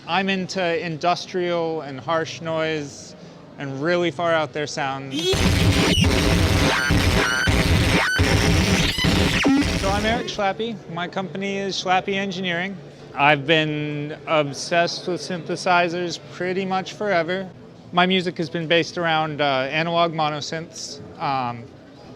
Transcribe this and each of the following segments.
I'm into industrial and harsh noise and really far out there sounds. So I'm Eric Schlappi. My company is Schlappi Engineering. I've been obsessed with synthesizers pretty much forever. My music has been based around analog monosynths,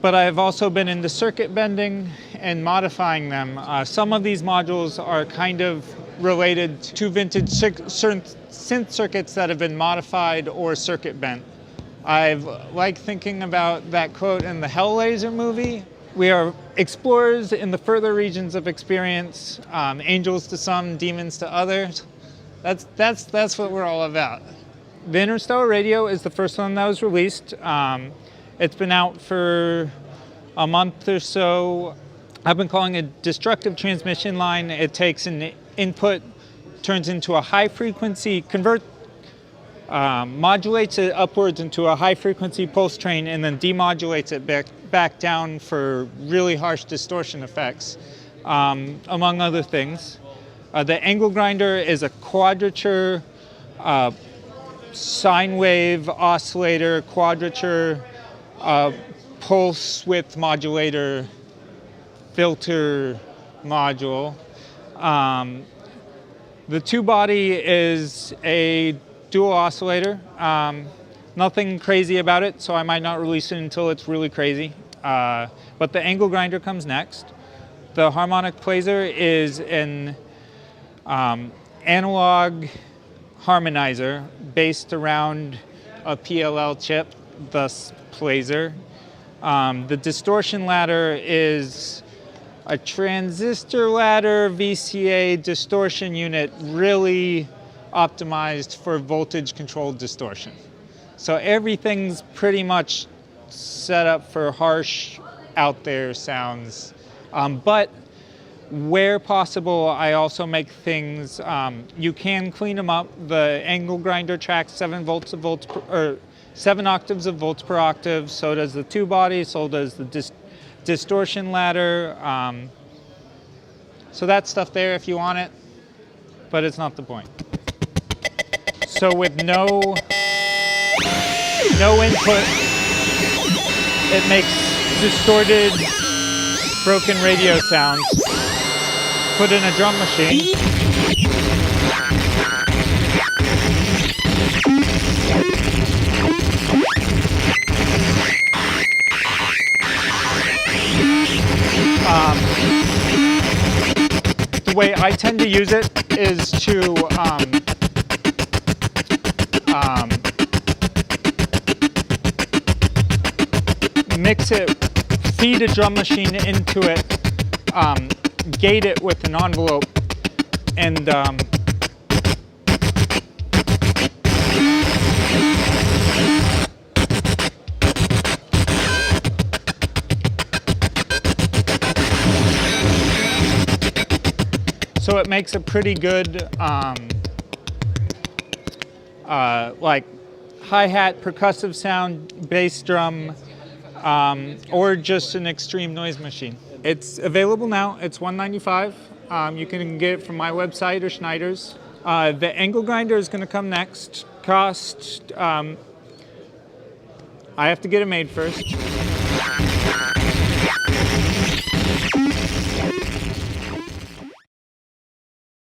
but I've also been into circuit bending and modifying them. Some of these modules are kind of related to vintage synth circuits that have been modified or circuit bent. I've liked thinking about that quote in the Laser movie. We are explorers in the further regions of experience, angels to some, demons to others. That's what we're all about. The Interstellar Radio is the first one that was released. It's been out for a month or so. I've been calling it a destructive transmission line. It takes an input, turns into a high frequency, modulates it upwards into a high frequency pulse train, and then demodulates it back down for really harsh distortion effects, among other things. The angle grinder is a quadrature, sine wave oscillator, quadrature, pulse width modulator, filter module. The two-body is a dual oscillator. Nothing crazy about it, so I might not release it until it's really crazy. But the angle grinder comes next. The Harmonic Laser is an analog harmonizer based around a PLL chip, thus Laser. The Distortion Ladder is a transistor ladder VCA distortion unit really optimized for voltage controlled distortion. So everything's pretty much set up for harsh out there sounds. But where possible, I also make things, you can clean them up. The angle grinder tracks 7 octaves of volts per octave. So does the two body, so does the distortion ladder. So that's stuff there if you want it, but it's not the point. So with no input, it makes distorted, broken radio sounds. Put in a drum machine. The way I tend to use it is to mix it, feed a drum machine into it, gate it with an envelope, and so it makes a pretty good like hi-hat, percussive sound, bass drum, or just an extreme noise machine. It's available now. It's $195. You can get it from my website or Schneider's. The angle grinder is going to come next. Cost, I have to get it made first.